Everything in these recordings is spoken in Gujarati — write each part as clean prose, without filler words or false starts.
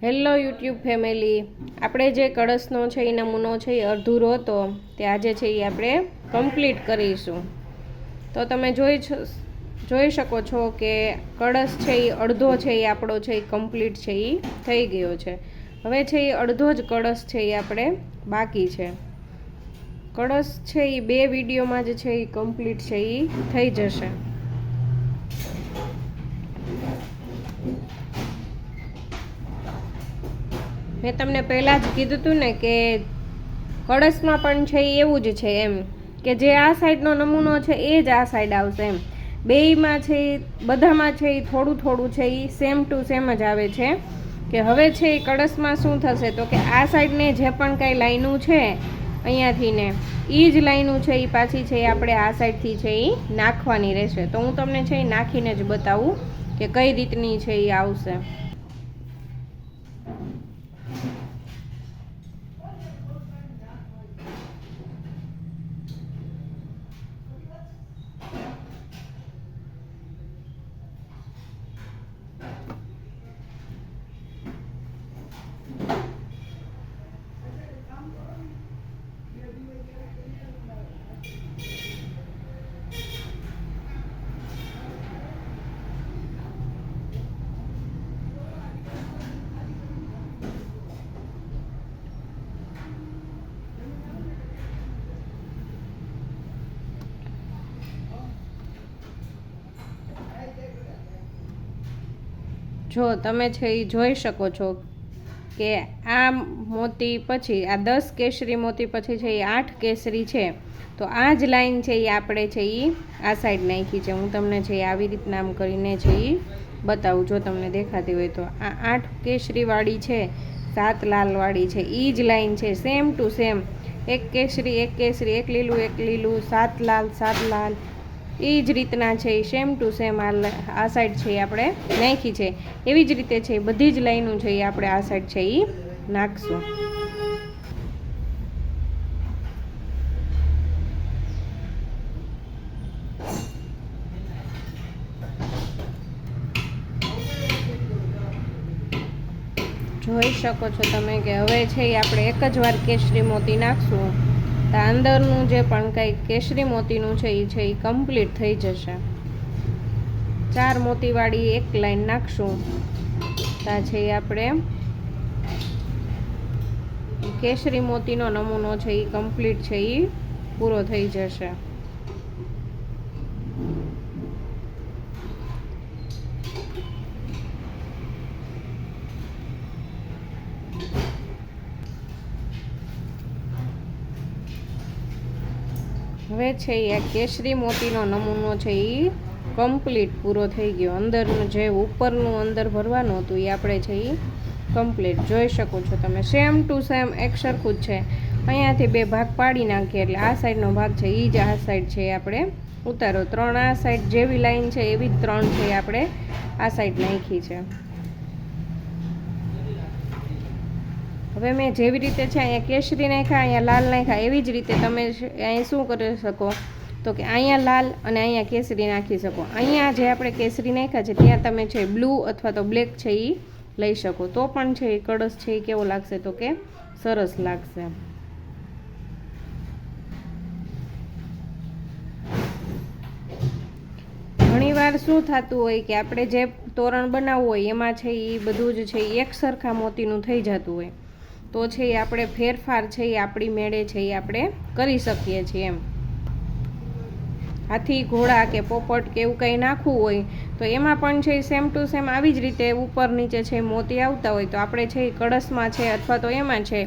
હેલો યુટ્યુબ ફેમિલી, આપણે જે કળશનો છે એ નમૂનો છે એ અધૂરો હતો તે આજે છે એ આપણે કમ્પ્લીટ કરીશું. તો તમે જોઈ શકો છો કે કળશ છે એ અડધો છે એ આપણો છે એ કમ્પ્લીટ છે એ થઈ ગયો છે. હવે છે એ અડધો જ કળશ છે એ આપણે બાકી છે. કળશ છે એ 2 વિડીયોમાં જ છે એ કમ્પ્લીટ છે એ થઈ જશે. મેં તમને પહેલાં જ કીધું હતું ને કે કળશમાં પણ છે એ એવું જ છે એમ કે જે આ સાઈડનો નમૂનો છે એ જ આ સાઈડ આવશે એમ. બેયમાં છે બધામાં છે એ થોડું થોડું છે એ સેમ ટુ સેમ જ આવે છે. કે હવે છે એ કળશમાં શું થશે તો કે આ સાઈડને જે પણ કાંઈ લાઈનું છે અહીંયાથી ને એ જ લાઈનું છે એ પાછી છે આપણે આ સાઈડથી છે એ નાખવાની રહેશે. તો હું તમને છે એ નાખીને જ બતાવું કે કઈ રીતની છે એ આવશે. જો તમે છે એ જોઈ શકો છો કે આ મોતી પછી આ 10 કેસરી મોતી પછી છે એ 8 કેસરી છે. તો આ જ લાઈન છે એ આપણે છે એ આ સાઈડ નાખી છે. હું તમને છે એ આવી રીતના આમ કરીને છે એ બતાવું, જો તમને દેખાતી હોય તો. આ 8 કેસરીવાળી છે, 7 લાલવાળી છે, એ જ લાઈન છે સેમ ટુ સેમ. 1 કેસરી 1 કેસરી, 1 લીલું 1 લીલું, 7 લાલ 7 લાલ, એ જ રીતના છે સેમ ટુ સેમ આ સાઈડ છે એ આપણે નાખી છે. એવી જ રીતે છે બધી જ લાઈનો છે એ આપણે આ સાઈડ છે એ નાખશું. જોઈ શકો છો તમે કે હવે છે એ આપણે એક જ વાર કેસરી મોતી નાખશું તો અંદરનું જે પણ કંઈ કેસરી મોતીનું છે એ કમ્પ્લીટ થઈ જશે. 4 મોતીવાળી એક લાઈન નાખશું તો છે એ આપણે કેસરી મોતીનો નમૂનો છે એ કમ્પ્લીટ છે એ પૂરો થઈ જશે. હવે છે એ કેસરી મોતીનો નમૂનો છે એ કમ્પ્લીટ પૂરો થઈ ગયો. અંદરનું જે ઉપરનું અંદર ભરવાનું હતું એ આપણે છે એ કમ્પ્લીટ જોઈ શકો છો તમે. સેમ ટુ સેમ એક સરખું જ છે. અહીંયાથી 2 ભાગ પાડી નાખીએ એટલે આ સાઈડનો ભાગ છે એ જ આ સાઈડ છે એ આપણે ઉતારો. 3 આ સાઈડ જેવી લાઈન છે એવી જ 3 છે એ આપણે આ સાઈડ નાખી છે. હવે મેં જેવી રીતે છે અહીંયા કેસરી નાખ્યા, અહીંયા લાલ નાખ્યા, એવી જ રીતે તમે અહીં શું કરી શકો તો કે અહીંયા લાલ અને અહીંયા કેસરી નાખી શકો. અહીંયા જે આપણે કેસરી નાખ્યા છે ત્યાં તમે છે બ્લુ અથવા તો બ્લેક છે એ લઈ શકો. તો પણ છે એ કળશ છે એ કેવો લાગશે તો કે સરસ લાગશે. ઘણીવાર શું થતું હોય કે આપણે જે તોરણ બનાવવું હોય એમાં છે એ બધું જ છે એક સરખા મોતીનું થઈ જતું હોય. તો છે એ આપણે ફેરફાર છે એ આપણી મેળે છે એ આપણે કરી શકીએ છીએ એમ. હાથી ઘોડા કે પોપટ કે એવું કંઈ નાખવું હોય તો એમાં પણ છે સેમ ટુ સેમ આવી જ રીતે ઉપર નીચે છે મોતી આવતા હોય. તો આપણે છે એ કળશમાં છે અથવા તો એમાં છે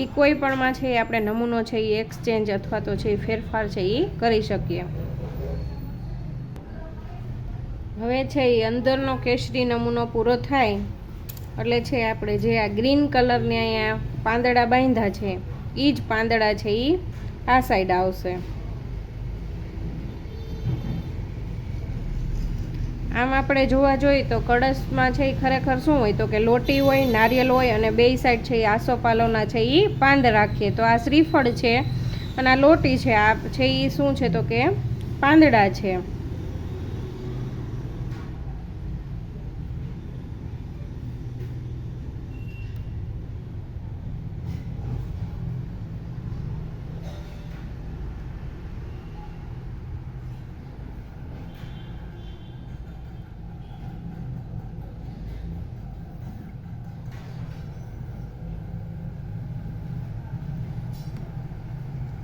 એ કોઈ પણમાં છે એ આપણે નમૂનો છે એ એક્સચેન્જ અથવા તો છે એ ફેરફાર છે એ કરી શકીએ. હવે છે એ અંદરનો કેસરી નમૂનો પૂરો થાય એટલે છે આપણે જે આ ગ્રીન કલરની અહીંયા પાંદડા બાંધ્યા છે એ જ પાંદડા છે એ આ સાઈડ આવશે. આમ આપણે જોવા જોઈએ તો કળશમાં છે એ ખરેખર શું હોય તો કે લોટી હોય, નારિયેલ હોય અને 2 સાઈડ છે એ આસોપાલવના છે એ પાંદ રાખીએ. તો આ શ્રીફળ છે અને આ લોટી છે, આ છે એ શું છે તો કે પાંદડા છે.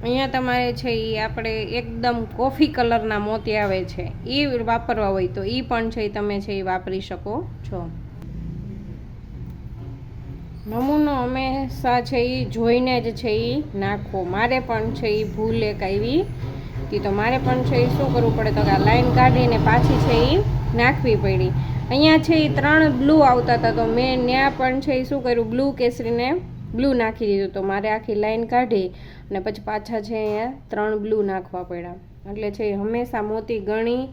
અહીંયા તમારે છે એ આપણે એકદમ કોફી કલરના મોતી આવે છે એ વાપરવા હોય તો એ પણ છે તમે છે એ વાપરી શકો છો. નમૂનો હંમેશા છે એ જોઈને જ છે એ નાખવો. મારે પણ છે એ ભૂલ એક આવી હતી તો મારે પણ છે એ શું કરવું પડે તો કે આ લાઈન કાઢીને પાછી છે એ નાખવી પડી. અહીંયા છે એ 3 બ્લુ આવતા હતા તો મેં ત્યાં પણ છે એ શું કર્યું બ્લુ કેસરીને બ્લુ નાખી દીધું. તો મારે આખી લાઈન કાઢી અને પછી પાછા છે અહીંયા 3 બ્લુ નાખવા પડ્યા. એટલે છે હંમેશા મોતી ગણી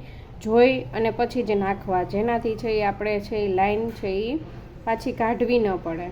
જોઈ અને પછી જ નાખવા, જેનાથી છે એ આપણે છે એ લાઈન છે એ પાછી કાઢવી ન પડે.